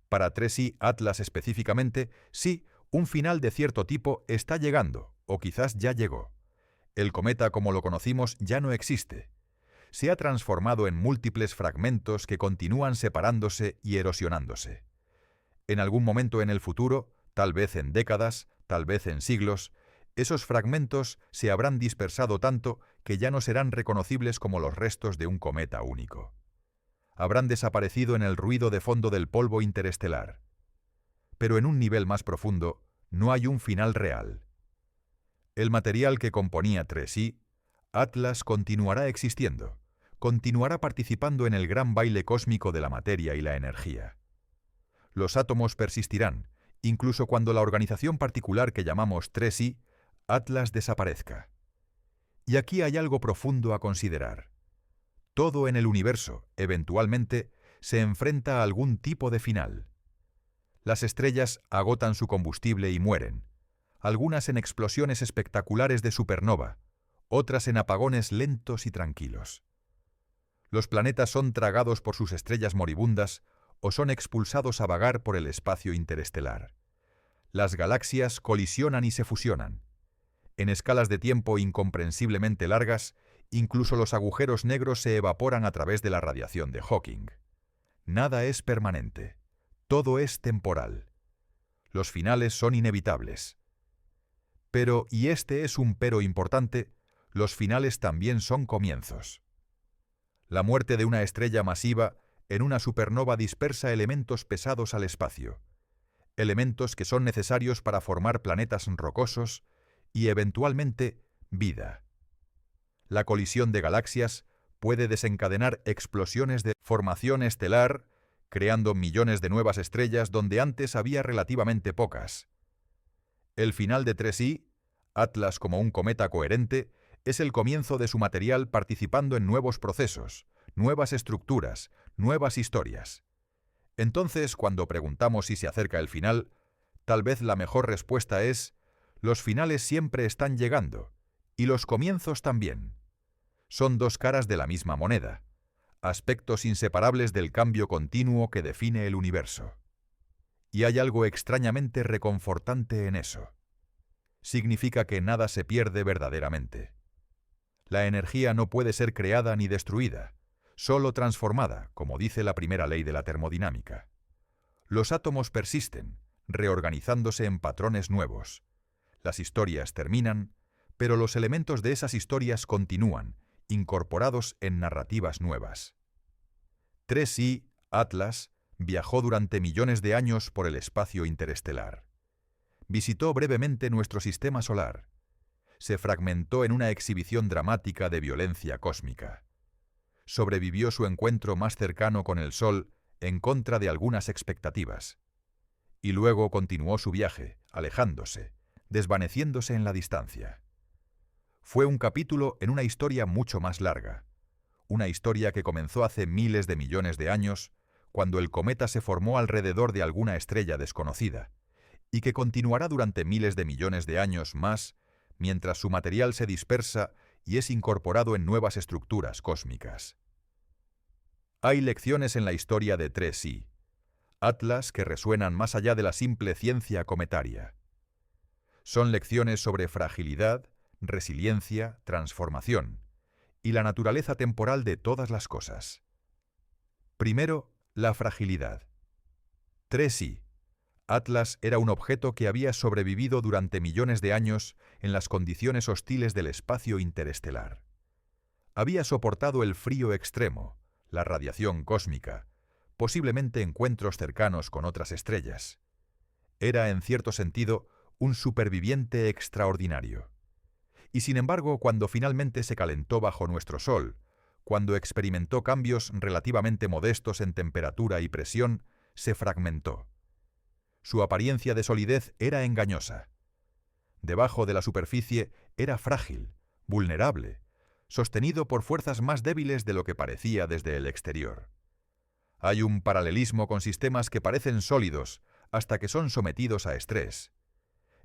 Para 3i Atlas específicamente, sí, un final de cierto tipo está llegando, o quizás ya llegó. El cometa como lo conocimos ya no existe. Se ha transformado en múltiples fragmentos que continúan separándose y erosionándose. En algún momento en el futuro, tal vez en décadas, tal vez en siglos, esos fragmentos se habrán dispersado tanto que ya no serán reconocibles como los restos de un cometa único. Habrán desaparecido en el ruido de fondo del polvo interestelar. Pero en un nivel más profundo, no hay un final real. El material que componía 3i, Atlas continuará existiendo, continuará participando en el gran baile cósmico de la materia y la energía. Los átomos persistirán, incluso cuando la organización particular que llamamos 3i, Atlas desaparezca. Y aquí hay algo profundo a considerar. Todo en el universo, eventualmente, se enfrenta a algún tipo de final. Las estrellas agotan su combustible y mueren, algunas en explosiones espectaculares de supernova, otras en apagones lentos y tranquilos. Los planetas son tragados por sus estrellas moribundas o son expulsados a vagar por el espacio interestelar. Las galaxias colisionan y se fusionan. En escalas de tiempo incomprensiblemente largas, incluso los agujeros negros se evaporan a través de la radiación de Hawking. Nada es permanente. Todo es temporal. Los finales son inevitables. Pero, y este es un pero importante, los finales también son comienzos. La muerte de una estrella masiva en una supernova dispersa elementos pesados al espacio, elementos que son necesarios para formar planetas rocosos y, eventualmente, vida. La colisión de galaxias puede desencadenar explosiones de formación estelar, creando millones de nuevas estrellas donde antes había relativamente pocas. El final de 3i, Atlas como un cometa coherente, es el comienzo de su material participando en nuevos procesos, nuevas estructuras, nuevas historias. Entonces, cuando preguntamos si se acerca el final, tal vez la mejor respuesta es: los finales siempre están llegando, y los comienzos también. Son dos caras de la misma moneda, aspectos inseparables del cambio continuo que define el universo. Y hay algo extrañamente reconfortante en eso. Significa que nada se pierde verdaderamente. La energía no puede ser creada ni destruida, solo transformada, como dice la primera ley de la termodinámica. Los átomos persisten, reorganizándose en patrones nuevos. Las historias terminan, pero los elementos de esas historias continúan, incorporados en narrativas nuevas. 3i, Atlas, viajó durante millones de años por el espacio interestelar. Visitó brevemente nuestro sistema solar. Se fragmentó en una exhibición dramática de violencia cósmica. Sobrevivió su encuentro más cercano con el Sol en contra de algunas expectativas. Y luego continuó su viaje, alejándose, desvaneciéndose en la distancia. Fue un capítulo en una historia mucho más larga. Una historia que comenzó hace miles de millones de años, cuando el cometa se formó alrededor de alguna estrella desconocida, y que continuará durante miles de millones de años más, mientras su material se dispersa y es incorporado en nuevas estructuras cósmicas. Hay lecciones en la historia de 3i, Atlas que resuenan más allá de la simple ciencia cometaria. Son lecciones sobre fragilidad, resiliencia, transformación, y la naturaleza temporal de todas las cosas. Primero, la fragilidad. 3i. Atlas era un objeto que había sobrevivido durante millones de años en las condiciones hostiles del espacio interestelar. Había soportado el frío extremo, la radiación cósmica, posiblemente encuentros cercanos con otras estrellas. Era, en cierto sentido, un superviviente extraordinario. Y sin embargo, cuando finalmente se calentó bajo nuestro Sol, cuando experimentó cambios relativamente modestos en temperatura y presión, se fragmentó. Su apariencia de solidez era engañosa. Debajo de la superficie era frágil, vulnerable, sostenido por fuerzas más débiles de lo que parecía desde el exterior. Hay un paralelismo con sistemas que parecen sólidos hasta que son sometidos a estrés.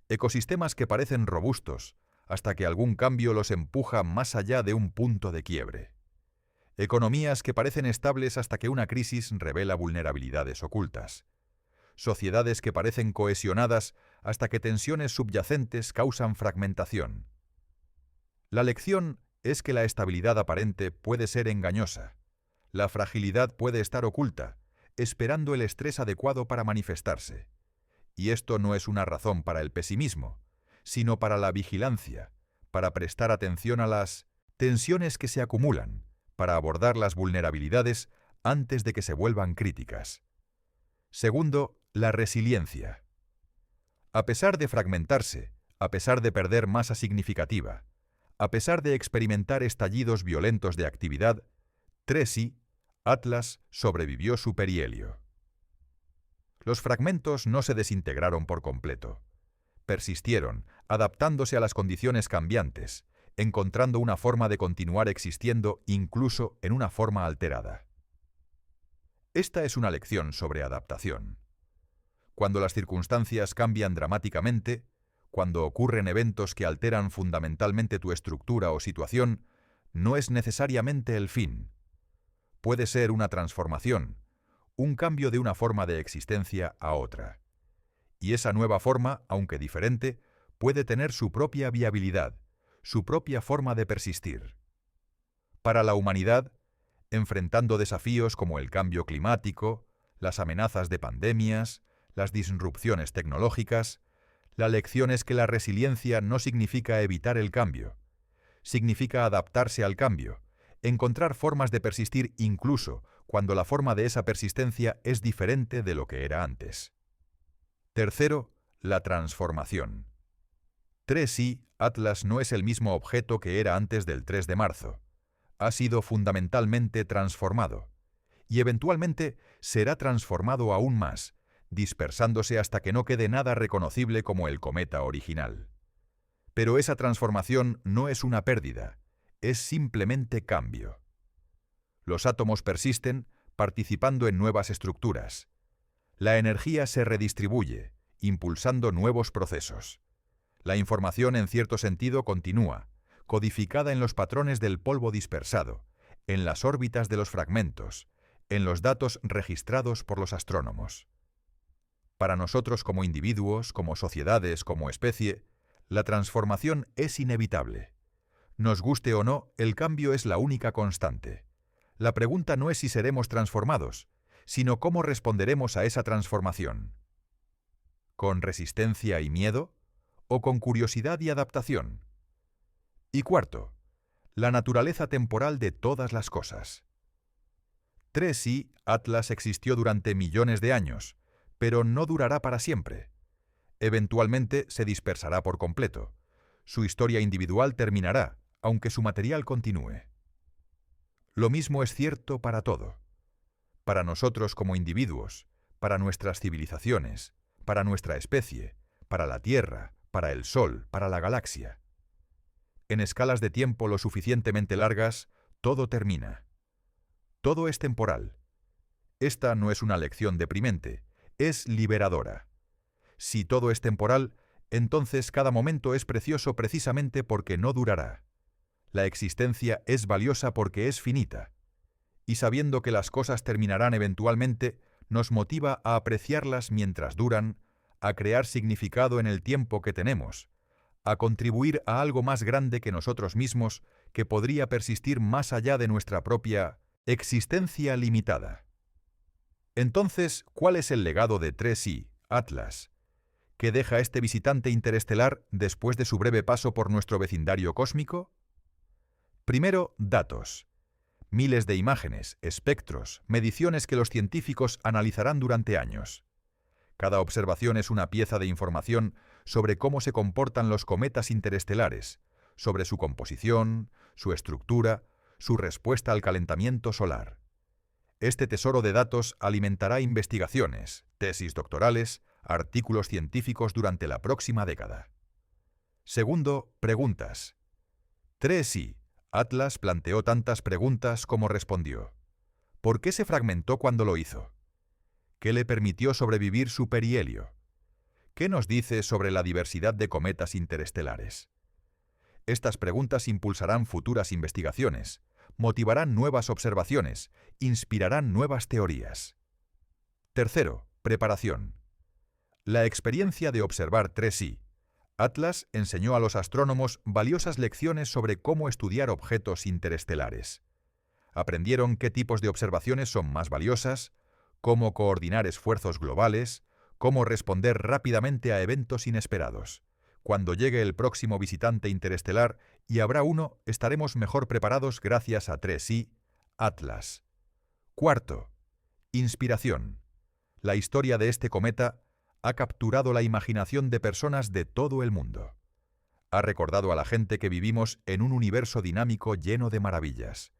Ecosistemas que parecen robustos hasta que algún cambio los empuja más allá de un punto de quiebre. Economías que parecen estables hasta que una crisis revela vulnerabilidades ocultas. Sociedades que parecen cohesionadas hasta que tensiones subyacentes causan fragmentación. La lección es que la estabilidad aparente puede ser engañosa. La fragilidad puede estar oculta, esperando el estrés adecuado para manifestarse. Y esto no es una razón para el pesimismo, sino para la vigilancia, para prestar atención a las tensiones que se acumulan, para abordar las vulnerabilidades antes de que se vuelvan críticas. Segundo, la resiliencia. A pesar de fragmentarse, a pesar de perder masa significativa, a pesar de experimentar estallidos violentos de actividad, 3i, Atlas sobrevivió su perihelio. Los fragmentos no se desintegraron por completo. Persistieron, adaptándose a las condiciones cambiantes, encontrando una forma de continuar existiendo incluso en una forma alterada. Esta es una lección sobre adaptación. Cuando las circunstancias cambian dramáticamente, cuando ocurren eventos que alteran fundamentalmente tu estructura o situación, no es necesariamente el fin. Puede ser una transformación, un cambio de una forma de existencia a otra. Y esa nueva forma, aunque diferente, puede tener su propia viabilidad, su propia forma de persistir. Para la humanidad, enfrentando desafíos como el cambio climático, las amenazas de pandemias, las disrupciones tecnológicas, la lección es que la resiliencia no significa evitar el cambio. Significa adaptarse al cambio, encontrar formas de persistir incluso cuando la forma de esa persistencia es diferente de lo que era antes. Tercero, la transformación. 3i, Atlas no es el mismo objeto que era antes del 3 de marzo. Ha sido fundamentalmente transformado, y eventualmente será transformado aún más, dispersándose hasta que no quede nada reconocible como el cometa original. Pero esa transformación no es una pérdida, es simplemente cambio. Los átomos persisten participando en nuevas estructuras. La energía se redistribuye, impulsando nuevos procesos. La información en cierto sentido continúa, codificada en los patrones del polvo dispersado, en las órbitas de los fragmentos, en los datos registrados por los astrónomos. Para nosotros como individuos, como sociedades, como especie, la transformación es inevitable. Nos guste o no, el cambio es la única constante. La pregunta no es si seremos transformados, sino cómo responderemos a esa transformación. ¿Con resistencia y miedo? ¿O con curiosidad y adaptación? Y cuarto, la naturaleza temporal de todas las cosas. 3i, Atlas existió durante millones de años, pero no durará para siempre. Eventualmente se dispersará por completo. Su historia individual terminará, aunque su material continúe. Lo mismo es cierto para todo. Para nosotros como individuos, para nuestras civilizaciones, para nuestra especie, para la Tierra, para el Sol, para la galaxia. En escalas de tiempo lo suficientemente largas, todo termina. Todo es temporal. Esta no es una lección deprimente, es liberadora. Si todo es temporal, entonces cada momento es precioso precisamente porque no durará. La existencia es valiosa porque es finita. Y sabiendo que las cosas terminarán eventualmente, nos motiva a apreciarlas mientras duran, a crear significado en el tiempo que tenemos, a contribuir a algo más grande que nosotros mismos, que podría persistir más allá de nuestra propia existencia limitada. Entonces, ¿cuál es el legado de 3i, Atlas, que deja este visitante interestelar después de su breve paso por nuestro vecindario cósmico? Primero, datos. Miles de imágenes, espectros, mediciones que los científicos analizarán durante años. Cada observación es una pieza de información sobre cómo se comportan los cometas interestelares, sobre su composición, su estructura, su respuesta al calentamiento solar. Este tesoro de datos alimentará investigaciones, tesis doctorales, artículos científicos durante la próxima década. Segundo, preguntas. 3i. Atlas planteó tantas preguntas como respondió. ¿Por qué se fragmentó cuando lo hizo? ¿Qué le permitió sobrevivir su perihelio? ¿Qué nos dice sobre la diversidad de cometas interestelares? Estas preguntas impulsarán futuras investigaciones, motivarán nuevas observaciones, inspirarán nuevas teorías. Tercero, preparación. La experiencia de observar 3i. Atlas enseñó a los astrónomos valiosas lecciones sobre cómo estudiar objetos interestelares. Aprendieron qué tipos de observaciones son más valiosas, cómo coordinar esfuerzos globales, cómo responder rápidamente a eventos inesperados. Cuando llegue el próximo visitante interestelar, y habrá uno, estaremos mejor preparados gracias a 3i, Atlas. Cuarto, inspiración. La historia de este cometa ha capturado la imaginación de personas de todo el mundo. Ha recordado a la gente que vivimos en un universo dinámico lleno de maravillas.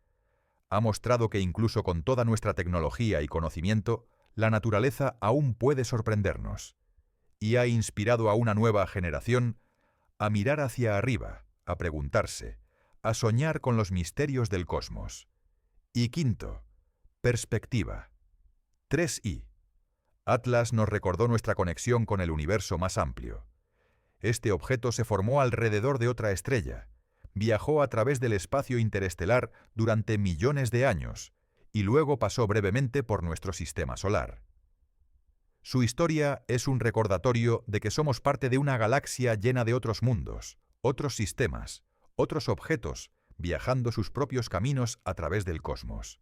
Ha mostrado que incluso con toda nuestra tecnología y conocimiento, la naturaleza aún puede sorprendernos. Y ha inspirado a una nueva generación a mirar hacia arriba, a preguntarse, a soñar con los misterios del cosmos. Y quinto, perspectiva. 3i. Atlas nos recordó nuestra conexión con el universo más amplio. Este objeto se formó alrededor de otra estrella, viajó a través del espacio interestelar durante millones de años y luego pasó brevemente por nuestro sistema solar. Su historia es un recordatorio de que somos parte de una galaxia llena de otros mundos, otros sistemas, otros objetos, viajando sus propios caminos a través del cosmos.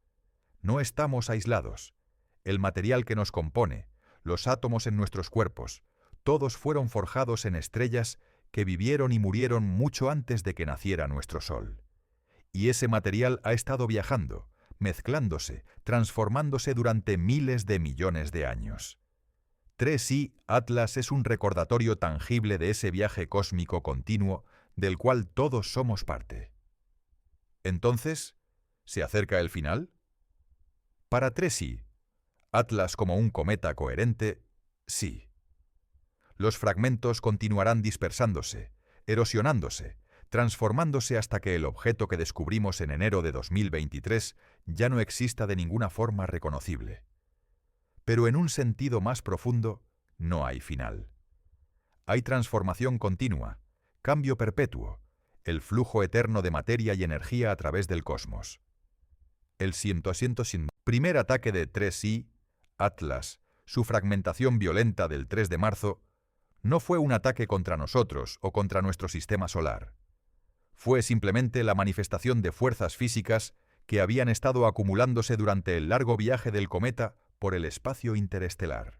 No estamos aislados. El material que nos compone, los átomos en nuestros cuerpos, todos fueron forjados en estrellas que vivieron y murieron mucho antes de que naciera nuestro Sol. Y ese material ha estado viajando, mezclándose, transformándose durante miles de millones de años. 3i Atlas es un recordatorio tangible de ese viaje cósmico continuo del cual todos somos parte. Entonces, ¿se acerca el final? Para 3i, Atlas como un cometa coherente, sí. Los fragmentos continuarán dispersándose, erosionándose, transformándose hasta que el objeto que descubrimos en enero de 2023 ya no exista de ninguna forma reconocible. Pero en un sentido más profundo, no hay final. Hay transformación continua, cambio perpetuo, el flujo eterno de materia y energía a través del cosmos. El primer ataque de 3i, Atlas, su fragmentación violenta del 3 de marzo, no fue un ataque contra nosotros o contra nuestro sistema solar. Fue simplemente la manifestación de fuerzas físicas que habían estado acumulándose durante el largo viaje del cometa por el espacio interestelar.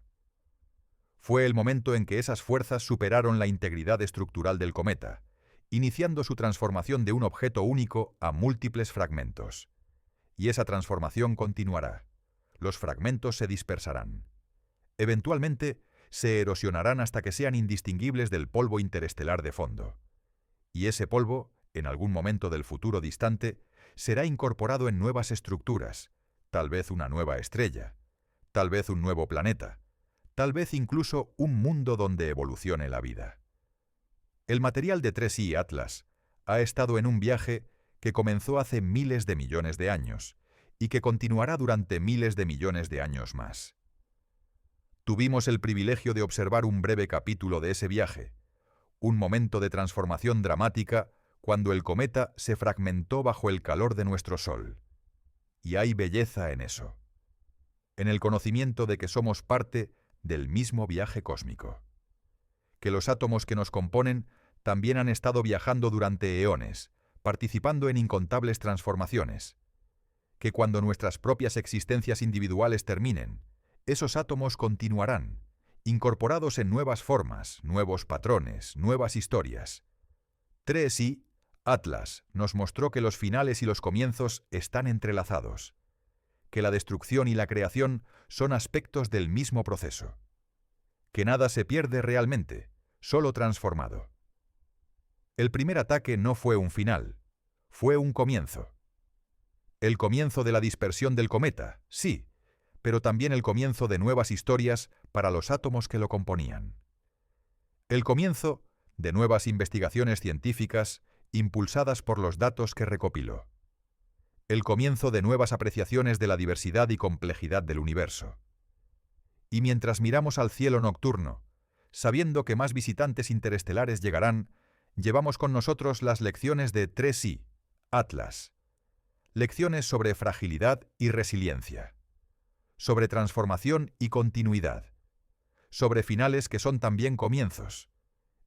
Fue el momento en que esas fuerzas superaron la integridad estructural del cometa, iniciando su transformación de un objeto único a múltiples fragmentos. Y esa transformación continuará. Los fragmentos se dispersarán. Eventualmente, se erosionarán hasta que sean indistinguibles del polvo interestelar de fondo. Y ese polvo, en algún momento del futuro distante, será incorporado en nuevas estructuras, tal vez una nueva estrella, tal vez un nuevo planeta, tal vez incluso un mundo donde evolucione la vida. El material de 3i Atlas ha estado en un viaje que comenzó hace miles de millones de años y que continuará durante miles de millones de años más. Tuvimos el privilegio de observar un breve capítulo de ese viaje, un momento de transformación dramática cuando el cometa se fragmentó bajo el calor de nuestro Sol. Y hay belleza en eso, en el conocimiento de que somos parte del mismo viaje cósmico, que los átomos que nos componen también han estado viajando durante eones, participando en incontables transformaciones. Que cuando nuestras propias existencias individuales terminen, esos átomos continuarán, incorporados en nuevas formas, nuevos patrones, nuevas historias. 3i, Atlas, nos mostró que los finales y los comienzos están entrelazados, que la destrucción y la creación son aspectos del mismo proceso, que nada se pierde realmente, solo transformado. El primer ataque no fue un final, fue un comienzo. El comienzo de la dispersión del cometa, sí, pero también el comienzo de nuevas historias para los átomos que lo componían. El comienzo de nuevas investigaciones científicas impulsadas por los datos que recopiló. El comienzo de nuevas apreciaciones de la diversidad y complejidad del universo. Y mientras miramos al cielo nocturno, sabiendo que más visitantes interestelares llegarán, llevamos con nosotros las lecciones de 3i, Atlas. Lecciones sobre fragilidad y resiliencia, sobre transformación y continuidad, sobre finales que son también comienzos.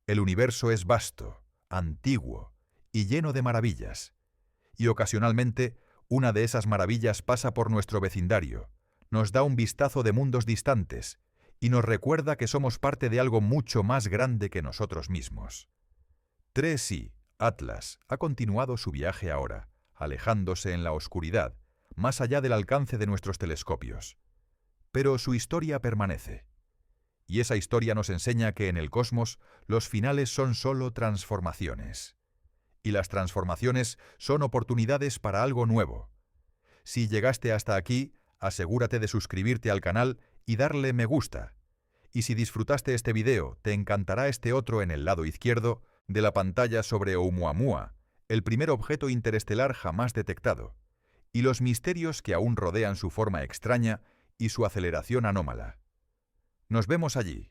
El universo es vasto, antiguo y lleno de maravillas, y ocasionalmente una de esas maravillas pasa por nuestro vecindario, nos da un vistazo de mundos distantes y nos recuerda que somos parte de algo mucho más grande que nosotros mismos. 3i, Atlas, ha continuado su viaje ahora, alejándose en la oscuridad, más allá del alcance de nuestros telescopios. Pero su historia permanece. Y esa historia nos enseña que en el cosmos los finales son solo transformaciones. Y las transformaciones son oportunidades para algo nuevo. Si llegaste hasta aquí, asegúrate de suscribirte al canal y darle me gusta. Y si disfrutaste este video, te encantará este otro en el lado izquierdo de la pantalla sobre Oumuamua, el primer objeto interestelar jamás detectado, y los misterios que aún rodean su forma extraña y su aceleración anómala. Nos vemos allí.